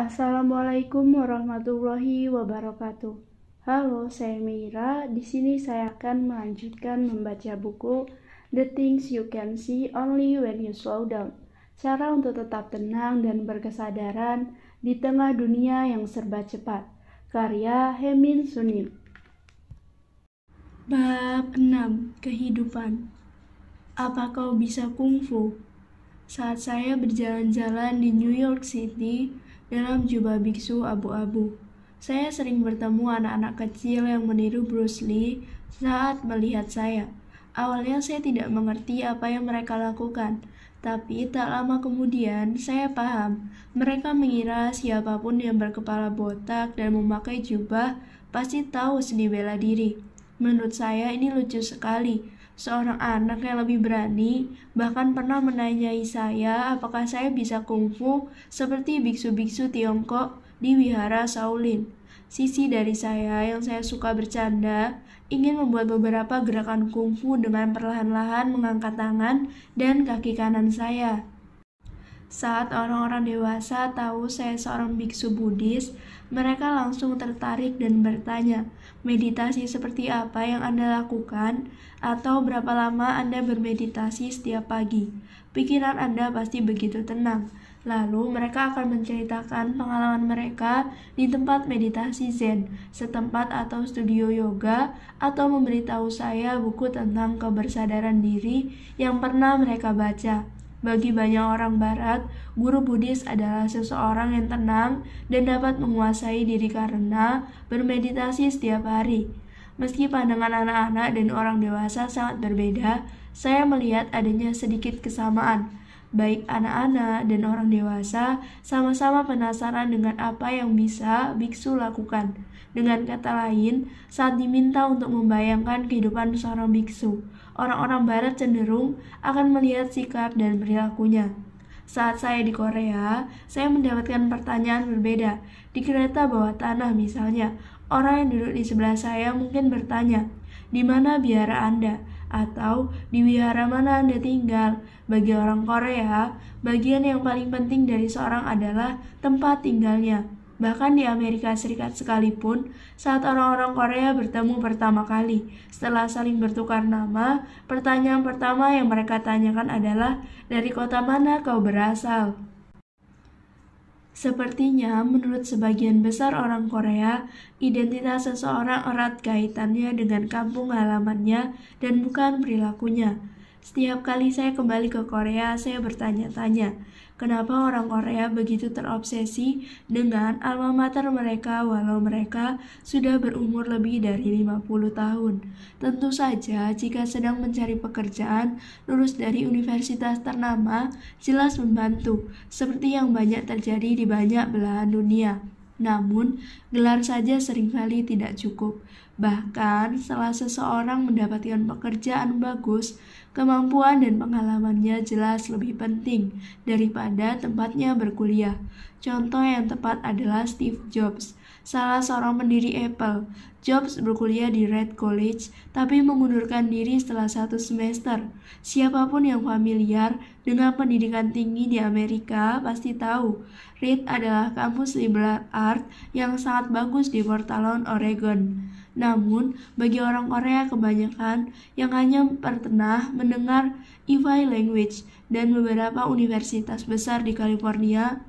Assalamualaikum warahmatullahi wabarakatuh. Halo, saya Meira. Di sini saya akan melanjutkan membaca buku The Things You Can See Only When You Slow Down. Cara untuk tetap tenang dan berkesadaran di tengah dunia yang serba cepat. Karya Hemin Sunim. Bab 6. Kehidupan. Apa kau bisa kungfu? Saat saya berjalan-jalan di New York City dalam jubah biksu abu-abu, saya sering bertemu anak-anak kecil yang meniru Bruce Lee saat melihat saya. Awalnya saya tidak mengerti apa yang mereka lakukan, tapi tak lama kemudian saya paham. Mereka mengira siapapun yang berkepala botak dan memakai jubah pasti tahu seni bela diri. Menurut saya ini lucu sekali. Seorang anak yang lebih berani bahkan pernah menanyai saya apakah saya bisa kungfu seperti biksu-biksu Tiongkok di wihara Shaolin. Sisi dari saya yang saya suka bercanda ingin membuat beberapa gerakan kungfu dengan perlahan-lahan mengangkat tangan dan kaki kanan saya. Saat orang-orang dewasa tahu saya seorang biksu Buddhis, mereka langsung tertarik dan bertanya, meditasi seperti apa yang Anda lakukan? Atau berapa lama Anda bermeditasi setiap pagi? Pikiran Anda pasti begitu tenang. Lalu mereka akan menceritakan pengalaman mereka di tempat meditasi Zen, setempat atau studio yoga, atau memberitahu saya buku tentang kebersadaran diri yang pernah mereka baca. Bagi banyak orang barat, guru Buddhis adalah seseorang yang tenang dan dapat menguasai diri karena bermeditasi setiap hari. Meski pandangan anak-anak dan orang dewasa sangat berbeda, saya melihat adanya sedikit kesamaan. Baik anak-anak dan orang dewasa sama-sama penasaran dengan apa yang bisa biksu lakukan. Dengan kata lain, saat diminta untuk membayangkan kehidupan seorang biksu, orang-orang barat cenderung akan melihat sikap dan perilakunya. Saat saya di Korea, saya mendapatkan pertanyaan berbeda. Di kereta bawah tanah misalnya, orang yang duduk di sebelah saya mungkin bertanya, "Di mana biara Anda?" Atau "Di wihara mana Anda tinggal?" Bagi orang Korea, bagian yang paling penting dari seorang adalah tempat tinggalnya. Bahkan di Amerika Serikat sekalipun, saat orang-orang Korea bertemu pertama kali, setelah saling bertukar nama, pertanyaan pertama yang mereka tanyakan adalah, "Dari kota mana kau berasal?" Sepertinya, menurut sebagian besar orang Korea, identitas seseorang erat kaitannya dengan kampung halamannya dan bukan perilakunya. Setiap kali saya kembali ke Korea, saya bertanya-tanya, kenapa orang Korea begitu terobsesi dengan alma mater mereka walau mereka sudah berumur lebih dari 50 tahun. Tentu saja, jika sedang mencari pekerjaan, lulus dari universitas ternama jelas membantu, seperti yang banyak terjadi di banyak belahan dunia. Namun, gelar saja seringkali tidak cukup. Bahkan, setelah seseorang mendapatkan pekerjaan bagus, kemampuan dan pengalamannya jelas lebih penting daripada tempatnya berkuliah. Contoh yang tepat adalah Steve Jobs, salah seorang pendiri Apple. Jobs berkuliah di Reed College, tapi mengundurkan diri setelah 1 semester. Siapapun yang familiar dengan pendidikan tinggi di Amerika pasti tahu, Reed adalah kampus liberal art yang sangat bagus di Portland, Oregon. Namun, bagi orang Korea kebanyakan yang hanya pernah mendengar Ivy Language dan beberapa universitas besar di California,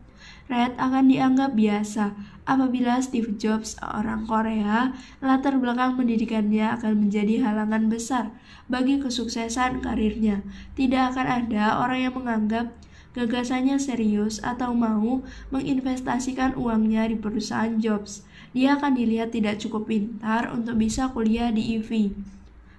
Reed akan dianggap biasa. Apabila Steve Jobs, orang Korea, latar belakang pendidikannya akan menjadi halangan besar bagi kesuksesan karirnya. Tidak akan ada orang yang menganggap gagasannya serius atau mau menginvestasikan uangnya di perusahaan Jobs. Dia akan dilihat tidak cukup pintar untuk bisa kuliah di Ivy.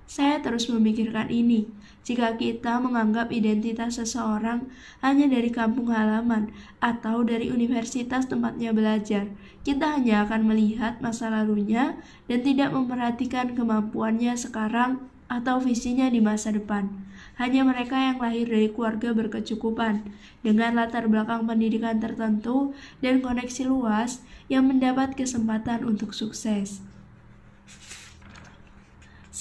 Saya terus memikirkan ini. Jika kita menganggap identitas seseorang hanya dari kampung halaman atau dari universitas tempatnya belajar, kita hanya akan melihat masa lalunya dan tidak memperhatikan kemampuannya sekarang atau visinya di masa depan. Hanya mereka yang lahir dari keluarga berkecukupan, dengan latar belakang pendidikan tertentu dan koneksi luas yang mendapat kesempatan untuk sukses.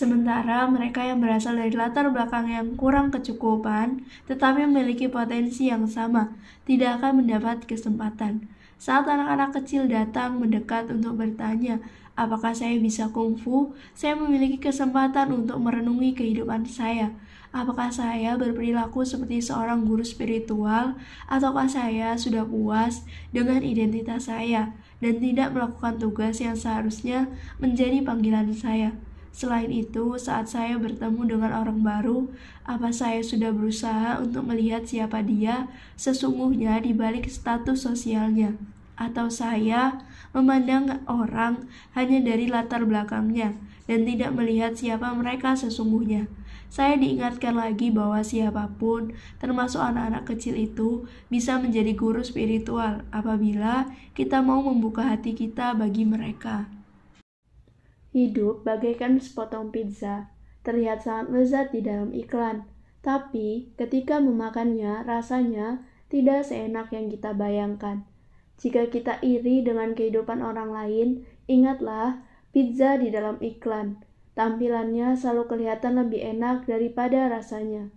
Sementara mereka yang berasal dari latar belakang yang kurang kecukupan, tetapi memiliki potensi yang sama, tidak akan mendapat kesempatan. Saat anak-anak kecil datang mendekat untuk bertanya, apakah saya bisa kungfu? Saya memiliki kesempatan untuk merenungi kehidupan saya. Apakah saya berperilaku seperti seorang guru spiritual, ataukah saya sudah puas dengan identitas saya dan tidak melakukan tugas yang seharusnya menjadi panggilan saya? Selain itu, saat saya bertemu dengan orang baru, apa saya sudah berusaha untuk melihat siapa dia sesungguhnya di balik status sosialnya? Atau saya memandang orang hanya dari latar belakangnya dan tidak melihat siapa mereka sesungguhnya? Saya diingatkan lagi bahwa siapapun, termasuk anak-anak kecil itu, bisa menjadi guru spiritual apabila kita mau membuka hati kita bagi mereka. Hidup bagaikan sepotong pizza, terlihat sangat lezat di dalam iklan, tapi ketika memakannya rasanya tidak seenak yang kita bayangkan. Jika kita iri dengan kehidupan orang lain, ingatlah pizza di dalam iklan. Tampilannya selalu kelihatan lebih enak daripada rasanya.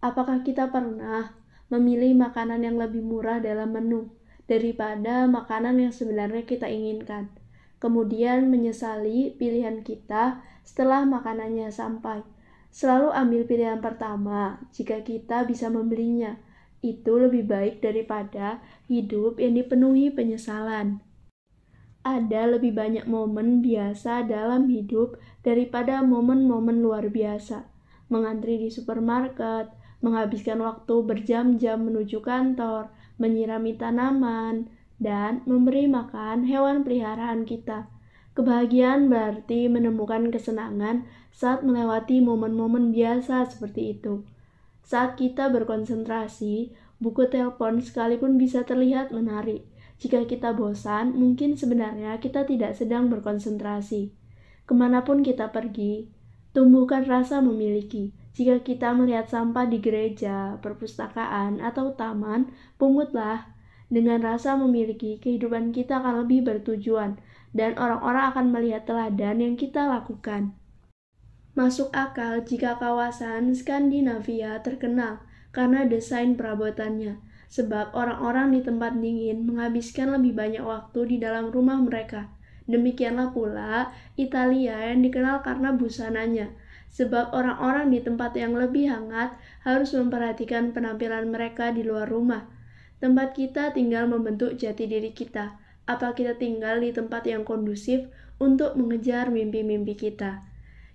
Apakah kita pernah memilih makanan yang lebih murah dalam menu daripada makanan yang sebenarnya kita inginkan? Kemudian menyesali pilihan kita setelah makanannya sampai. Selalu ambil pilihan pertama jika kita bisa membelinya. Itu lebih baik daripada hidup yang dipenuhi penyesalan. Ada lebih banyak momen biasa dalam hidup daripada momen-momen luar biasa. Mengantri di supermarket, menghabiskan waktu berjam-jam menuju kantor, menyirami tanaman, dan memberi makan hewan peliharaan kita. Kebahagiaan berarti menemukan kesenangan saat melewati momen-momen biasa seperti itu. Saat kita berkonsentrasi, buku telepon sekalipun bisa terlihat menarik. Jika kita bosan, mungkin sebenarnya kita tidak sedang berkonsentrasi. Kemanapun kita pergi, tumbuhkan rasa memiliki. Jika kita melihat sampah di gereja, perpustakaan, atau taman, pungutlah. Dengan rasa memiliki, kehidupan kita akan lebih bertujuan, dan orang-orang akan melihat teladan yang kita lakukan. Masuk akal jika kawasan Skandinavia terkenal karena desain perabotannya, sebab orang-orang di tempat dingin menghabiskan lebih banyak waktu di dalam rumah mereka. Demikianlah pula Italia yang dikenal karena busananya, sebab orang-orang di tempat yang lebih hangat harus memperhatikan penampilan mereka di luar rumah. Tempat kita tinggal membentuk jati diri kita. Apa kita tinggal di tempat yang kondusif untuk mengejar mimpi-mimpi kita?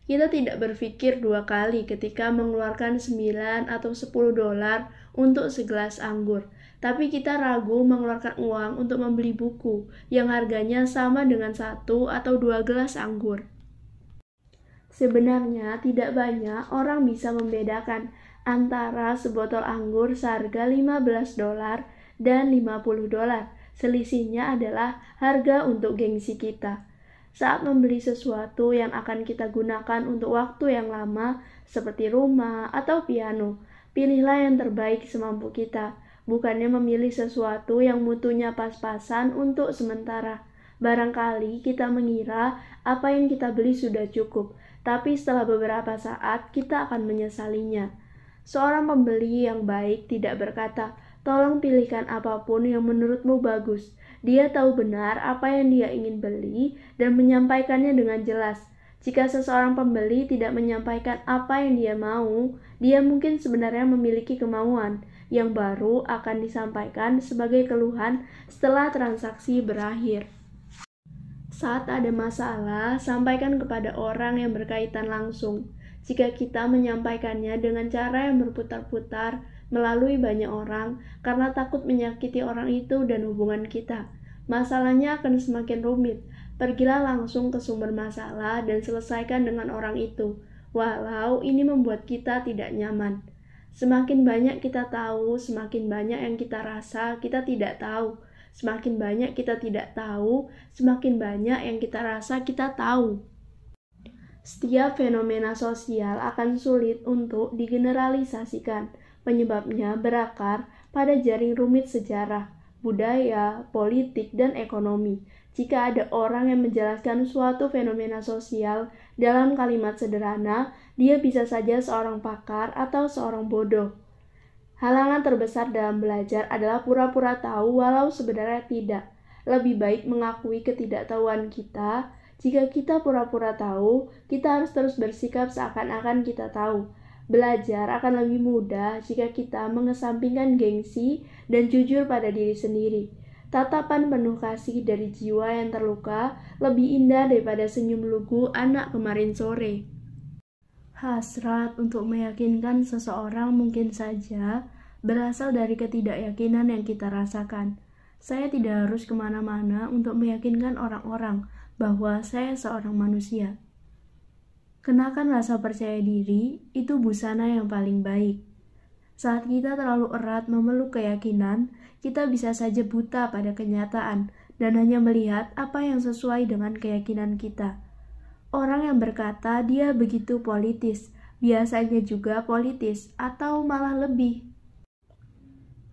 Kita tidak berpikir dua kali ketika mengeluarkan 9 atau 10 dolar untuk segelas anggur. Tapi kita ragu mengeluarkan uang untuk membeli buku yang harganya sama dengan 1 atau 2 gelas anggur. Sebenarnya tidak banyak orang bisa membedakan antara sebotol anggur seharga 15 dolar dan 50 dolar. Selisihnya adalah harga untuk gengsi kita. Saat membeli sesuatu yang akan kita gunakan untuk waktu yang lama, seperti rumah atau piano, pilihlah yang terbaik semampu kita, bukannya memilih sesuatu yang mutunya pas-pasan untuk sementara. Barangkali kita mengira apa yang kita beli sudah cukup, tapi setelah beberapa saat kita akan menyesalinya. Seorang pembeli yang baik tidak berkata, "Tolong pilihkan apapun yang menurutmu bagus." Dia tahu benar apa yang dia ingin beli dan menyampaikannya dengan jelas. Jika seseorang pembeli tidak menyampaikan apa yang dia mau, dia mungkin sebenarnya memiliki kemauan yang baru akan disampaikan sebagai keluhan setelah transaksi berakhir. Saat ada masalah, sampaikan kepada orang yang berkaitan langsung. Jika kita menyampaikannya dengan cara yang berputar-putar, melalui banyak orang, karena takut menyakiti orang itu dan hubungan kita, masalahnya akan semakin rumit. Pergilah langsung ke sumber masalah dan selesaikan dengan orang itu, walau ini membuat kita tidak nyaman. Semakin banyak kita tahu, semakin banyak yang kita rasa kita tidak tahu. Semakin banyak kita tidak tahu, semakin banyak yang kita rasa kita tahu. Setiap fenomena sosial akan sulit untuk digeneralisasikan. Penyebabnya berakar pada jaring rumit sejarah, budaya, politik, dan ekonomi. Jika ada orang yang menjelaskan suatu fenomena sosial dalam kalimat sederhana, dia bisa saja seorang pakar atau seorang bodoh. Halangan terbesar dalam belajar adalah pura-pura tahu walau sebenarnya tidak. Lebih baik mengakui ketidaktahuan kita. Jika kita pura-pura tahu, kita harus terus bersikap seakan-akan kita tahu. Belajar akan lebih mudah jika kita mengesampingkan gengsi dan jujur pada diri sendiri. Tatapan penuh kasih dari jiwa yang terluka lebih indah daripada senyum lugu anak kemarin sore. Hasrat untuk meyakinkan seseorang mungkin saja berasal dari ketidakyakinan yang kita rasakan. Saya tidak harus kemana-mana untuk meyakinkan orang-orang bahwa saya seorang manusia. Kenakan rasa percaya diri, itu busana yang paling baik. Saat kita terlalu erat memeluk keyakinan, kita bisa saja buta pada kenyataan dan hanya melihat apa yang sesuai dengan keyakinan kita. Orang yang berkata dia begitu politis, biasanya juga politis atau malah lebih.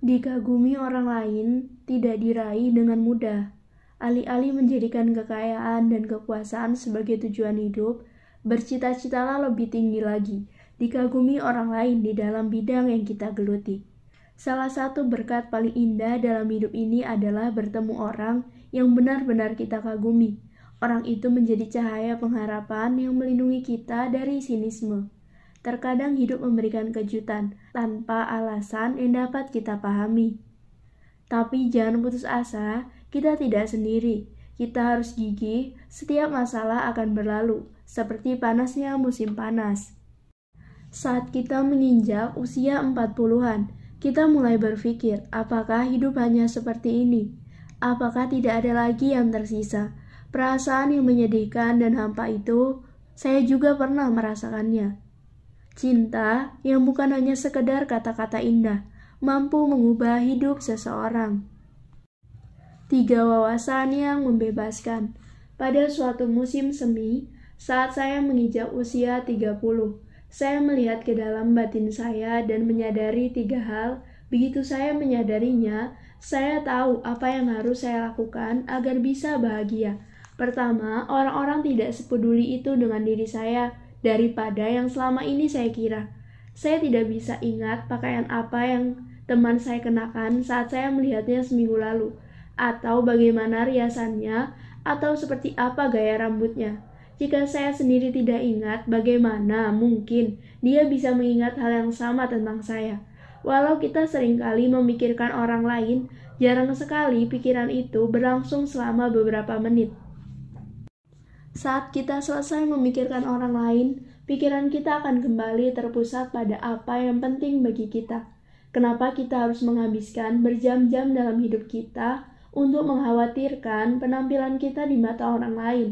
Dikagumi orang lain tidak diraih dengan mudah. Alih-alih menjadikan kekayaan dan kekuasaan sebagai tujuan hidup, bercita-citalah lebih tinggi lagi, dikagumi orang lain di dalam bidang yang kita geluti. Salah satu berkat paling indah dalam hidup ini adalah bertemu orang yang benar-benar kita kagumi. Orang itu menjadi cahaya pengharapan yang melindungi kita dari sinisme. Terkadang hidup memberikan kejutan tanpa alasan yang dapat kita pahami. Tapi jangan putus asa, kita tidak sendiri. Kita harus gigih, setiap masalah akan berlalu, seperti panasnya musim panas. Saat kita menginjak usia 40-an, kita mulai berpikir, apakah hidup hanya seperti ini? Apakah tidak ada lagi yang tersisa? Perasaan yang menyedihkan dan hampa itu, saya juga pernah merasakannya. Cinta yang bukan hanya sekedar kata-kata indah, mampu mengubah hidup seseorang. 3 wawasan yang membebaskan. Pada suatu musim semi, saat saya menginjak usia 30, saya melihat ke dalam batin saya dan menyadari 3 hal. Begitu saya menyadarinya, saya tahu apa yang harus saya lakukan agar bisa bahagia. Pertama, orang-orang tidak sepeduli itu dengan diri saya daripada yang selama ini saya kira. Saya tidak bisa ingat pakaian apa yang teman saya kenakan saat saya melihatnya seminggu lalu, atau bagaimana riasannya, atau seperti apa gaya rambutnya. Jika saya sendiri tidak ingat, bagaimana mungkin dia bisa mengingat hal yang sama tentang saya? Walau kita seringkali memikirkan orang lain, jarang sekali pikiran itu berlangsung selama beberapa menit. Saat kita selesai memikirkan orang lain, pikiran kita akan kembali terpusat pada apa yang penting bagi kita. Kenapa kita harus menghabiskan berjam-jam dalam hidup kita untuk mengkhawatirkan penampilan kita di mata orang lain?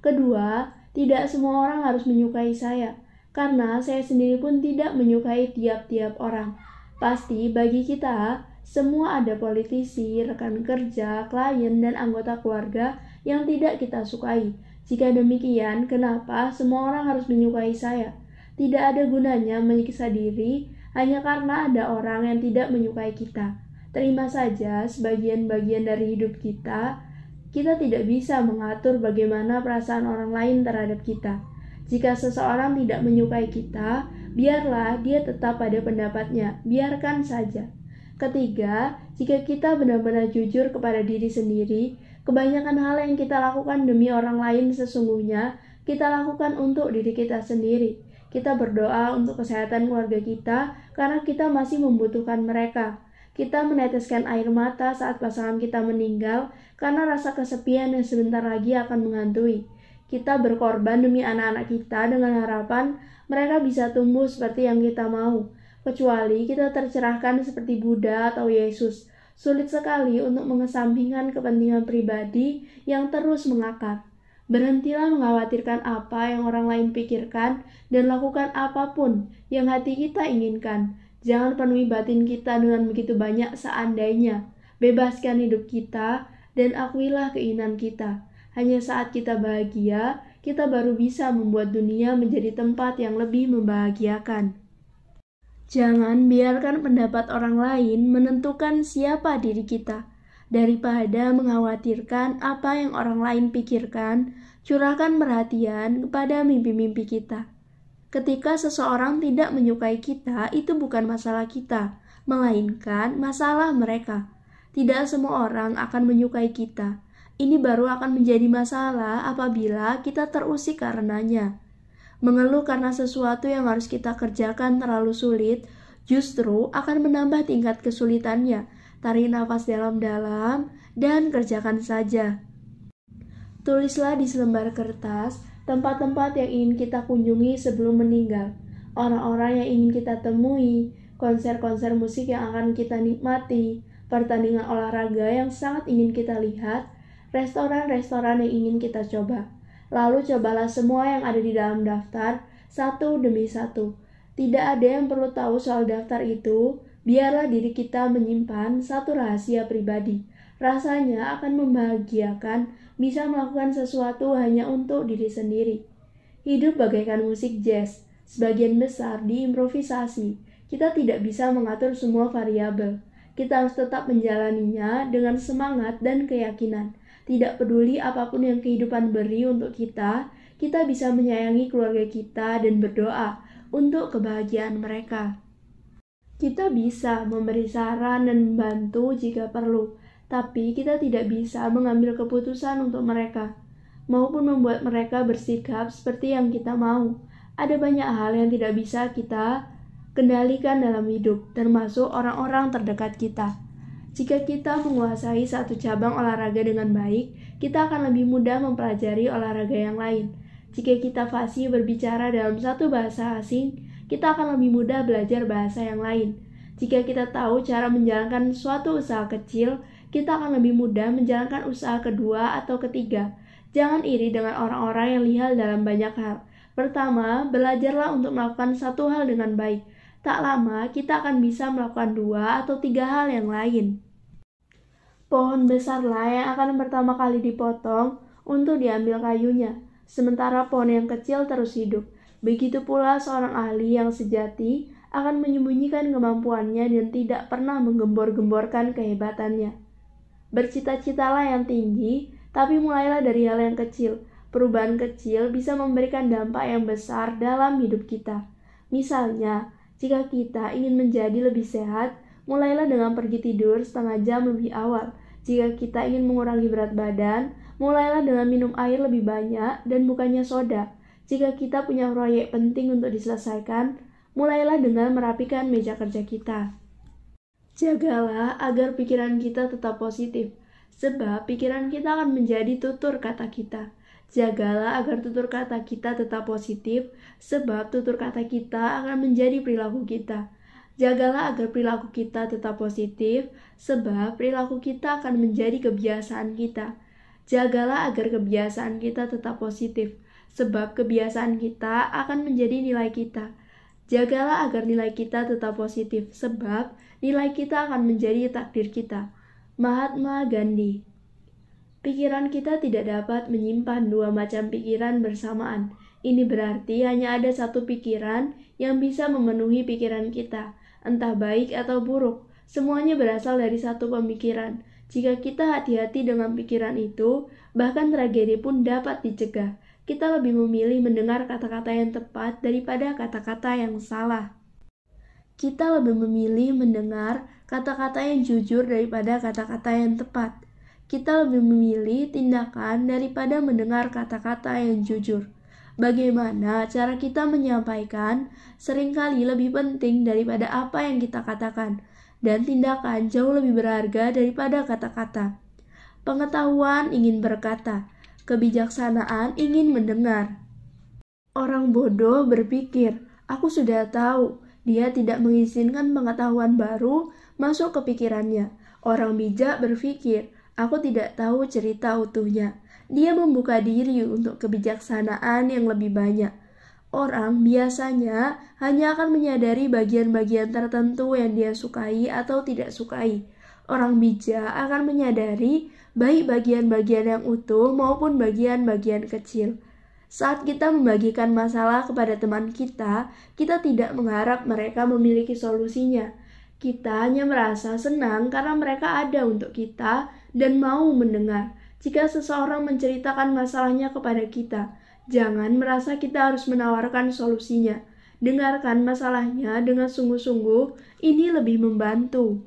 Kedua, tidak semua orang harus menyukai saya, karena saya sendiri pun tidak menyukai tiap-tiap orang. Pasti bagi kita, semua ada politisi, rekan kerja, klien, dan anggota keluarga yang tidak kita sukai. Jika demikian, kenapa semua orang harus menyukai saya? Tidak ada gunanya menyiksa diri hanya karena ada orang yang tidak menyukai kita. Terima saja sebagian-bagian dari hidup kita. Kita tidak bisa mengatur bagaimana perasaan orang lain terhadap kita. Jika seseorang tidak menyukai kita, biarlah dia tetap pada pendapatnya, biarkan saja. Ketiga, jika kita benar-benar jujur kepada diri sendiri, kebanyakan hal yang kita lakukan demi orang lain sesungguhnya kita lakukan untuk diri kita sendiri. Kita berdoa untuk kesehatan keluarga kita karena kita masih membutuhkan mereka. Kita meneteskan air mata saat pasangan kita meninggal karena rasa kesepian yang sebentar lagi akan menghantui. Kita berkorban demi anak-anak kita dengan harapan mereka bisa tumbuh seperti yang kita mau. Kecuali kita tercerahkan seperti Buddha atau Yesus. Sulit sekali untuk mengesampingkan kepentingan pribadi yang terus mengakar. Berhentilah mengkhawatirkan apa yang orang lain pikirkan dan lakukan apapun yang hati kita inginkan. Jangan penuhi batin kita dengan begitu banyak seandainya. Bebaskan hidup kita dan akuilah keinginan kita. Hanya saat kita bahagia, kita baru bisa membuat dunia menjadi tempat yang lebih membahagiakan. Jangan biarkan pendapat orang lain menentukan siapa diri kita. Daripada mengkhawatirkan apa yang orang lain pikirkan, curahkan perhatian kepada mimpi-mimpi kita. Ketika seseorang tidak menyukai kita, itu bukan masalah kita. melainkan masalah mereka. Tidak semua orang akan menyukai kita. Ini baru akan menjadi masalah apabila kita terusik karenanya. Mengeluh karena sesuatu yang harus kita kerjakan terlalu sulit, justru akan menambah tingkat kesulitannya. Tarik nafas dalam-dalam dan kerjakan saja. Tulislah di selembar kertas tempat-tempat yang ingin kita kunjungi sebelum meninggal, orang-orang yang ingin kita temui, konser-konser musik yang akan kita nikmati, pertandingan olahraga yang sangat ingin kita lihat, restoran-restoran yang ingin kita coba. Lalu cobalah semua yang ada di dalam daftar, satu demi satu. Tidak ada yang perlu tahu soal daftar itu, biarlah diri kita menyimpan satu rahasia pribadi. Rasanya akan membahagiakan bisa melakukan sesuatu hanya untuk diri sendiri. Hidup bagaikan musik jazz, sebagian besar diimprovisasi. Kita tidak bisa mengatur semua variabel. Kita harus tetap menjalaninya dengan semangat dan keyakinan. Tidak peduli apapun yang kehidupan beri untuk kita bisa menyayangi keluarga kita dan berdoa untuk kebahagiaan mereka. Kita bisa memberi saran dan membantu jika perlu, tapi kita tidak bisa mengambil keputusan untuk mereka, maupun membuat mereka bersikap seperti yang kita mau. Ada banyak hal yang tidak bisa kita kendalikan dalam hidup, termasuk orang-orang terdekat kita. Jika kita menguasai satu cabang olahraga dengan baik, kita akan lebih mudah mempelajari olahraga yang lain. Jika kita fasih berbicara dalam satu bahasa asing, kita akan lebih mudah belajar bahasa yang lain. Jika kita tahu cara menjalankan suatu usaha kecil, kita akan lebih mudah menjalankan usaha kedua atau ketiga. Jangan iri dengan orang-orang yang lihai dalam banyak hal. Pertama, belajarlah untuk melakukan satu hal dengan baik. Tak lama, kita akan bisa melakukan 2 atau 3 hal yang lain. Pohon besarlah yang akan pertama kali dipotong untuk diambil kayunya, sementara pohon yang kecil terus hidup. Begitu pula seorang ahli yang sejati akan menyembunyikan kemampuannya dan tidak pernah menggembor-gemborkan kehebatannya. Bercita-citalah yang tinggi, tapi mulailah dari hal yang kecil. Perubahan kecil bisa memberikan dampak yang besar dalam hidup kita. Misalnya, jika kita ingin menjadi lebih sehat, mulailah dengan pergi tidur setengah jam lebih awal. Jika kita ingin mengurangi berat badan, mulailah dengan minum air lebih banyak dan bukannya soda. Jika kita punya proyek penting untuk diselesaikan, mulailah dengan merapikan meja kerja kita. Jagalah agar pikiran kita tetap positif, sebab pikiran kita akan menjadi tutur kata kita. Jagalah agar tutur kata kita tetap positif, sebab tutur kata kita akan menjadi perilaku kita. Jagalah agar perilaku kita tetap positif, sebab perilaku kita akan menjadi kebiasaan kita. Jagalah agar kebiasaan kita tetap positif, sebab kebiasaan kita akan menjadi nilai kita. Jagalah agar nilai kita tetap positif, sebab nilai kita akan menjadi takdir kita. Mahatma Gandhi. Pikiran kita tidak dapat menyimpan 2 macam pikiran bersamaan. Ini berarti hanya ada satu pikiran yang bisa memenuhi pikiran kita, entah baik atau buruk. Semuanya berasal dari satu pemikiran. Jika kita hati-hati dengan pikiran itu, bahkan tragedi pun dapat dicegah. Kita lebih memilih mendengar kata-kata yang tepat daripada kata-kata yang salah. Kita lebih memilih mendengar kata-kata yang jujur daripada kata-kata yang tepat. Kita lebih memilih tindakan daripada mendengar kata-kata yang jujur. Bagaimana cara kita menyampaikan seringkali lebih penting daripada apa yang kita katakan, dan tindakan jauh lebih berharga daripada kata-kata. Pengetahuan ingin berkata, kebijaksanaan ingin mendengar. Orang bodoh berpikir, aku sudah tahu. Dia tidak mengizinkan pengetahuan baru masuk ke pikirannya. Orang bijak berpikir, aku tidak tahu cerita utuhnya. Dia membuka diri untuk kebijaksanaan yang lebih banyak. Orang biasanya hanya akan menyadari bagian-bagian tertentu yang dia sukai atau tidak sukai. Orang bijak akan menyadari baik bagian-bagian yang utuh maupun bagian-bagian kecil. Saat kita membagikan masalah kepada teman kita tidak mengharap mereka memiliki solusinya. Kita hanya merasa senang karena mereka ada untuk kita dan mau mendengar. Jika seseorang menceritakan masalahnya kepada kita, jangan merasa kita harus menawarkan solusinya. Dengarkan masalahnya dengan sungguh-sungguh, ini lebih membantu.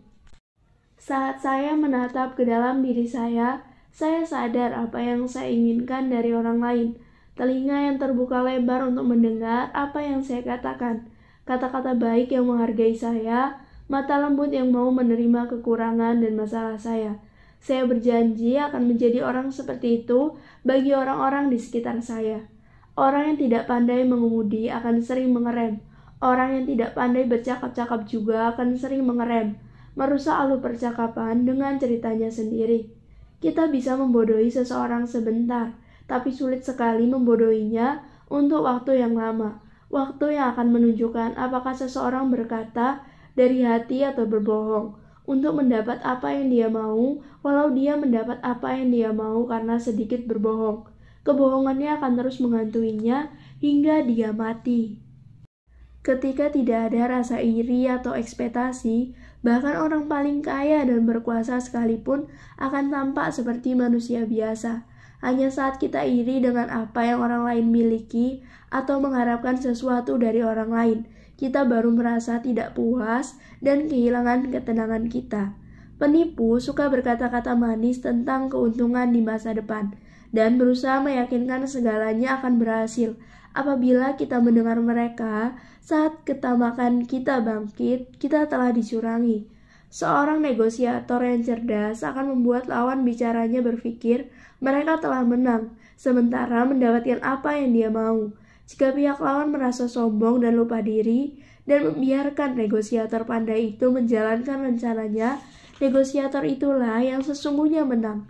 Saat saya menatap ke dalam diri saya sadar apa yang saya inginkan dari orang lain. Telinga yang terbuka lebar untuk mendengar apa yang saya katakan. Kata-kata baik yang menghargai saya, mata lembut yang mau menerima kekurangan dan masalah saya. Saya berjanji akan menjadi orang seperti itu bagi orang-orang di sekitar saya. Orang yang tidak pandai mengemudi akan sering mengerem. Orang yang tidak pandai bercakap-cakap juga akan sering mengerem, merusak alur percakapan dengan ceritanya sendiri. Kita bisa membodohi seseorang sebentar, tapi sulit sekali membodohinya untuk waktu yang lama. Waktu yang akan menunjukkan apakah seseorang berkata dari hati atau berbohong untuk mendapat apa yang dia mau, walau dia mendapat apa yang dia mau karena sedikit berbohong. Kebohongannya akan terus menghantuinya hingga dia mati. Ketika tidak ada rasa iri atau ekspektasi, bahkan orang paling kaya dan berkuasa sekalipun akan tampak seperti manusia biasa. Hanya saat kita iri dengan apa yang orang lain miliki atau mengharapkan sesuatu dari orang lain, kita baru merasa tidak puas dan kehilangan ketenangan kita. Penipu suka berkata-kata manis tentang keuntungan di masa depan dan berusaha meyakinkan segalanya akan berhasil. Apabila kita mendengar mereka, saat ketamakan kita bangkit, kita telah dicurangi. Seorang negosiator yang cerdas akan membuat lawan bicaranya berpikir mereka telah menang, sementara mendapatkan apa yang dia mau. Jika pihak lawan merasa sombong dan lupa diri, dan membiarkan negosiator pandai itu menjalankan rencananya, negosiator itulah yang sesungguhnya menang.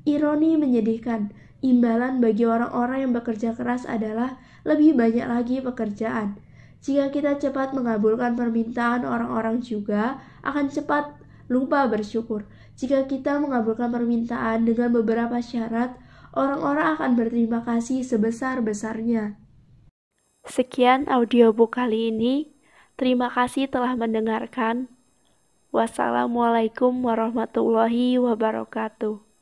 Ironi menyedihkan, imbalan bagi orang-orang yang bekerja keras adalah lebih banyak lagi pekerjaan. Jika kita cepat mengabulkan permintaan orang-orang juga akan cepat lupa bersyukur. Jika kita mengabulkan permintaan dengan beberapa syarat, orang-orang akan berterima kasih sebesar-besarnya. Sekian audiobook kali ini. Terima kasih telah mendengarkan. Wassalamualaikum warahmatullahi wabarakatuh.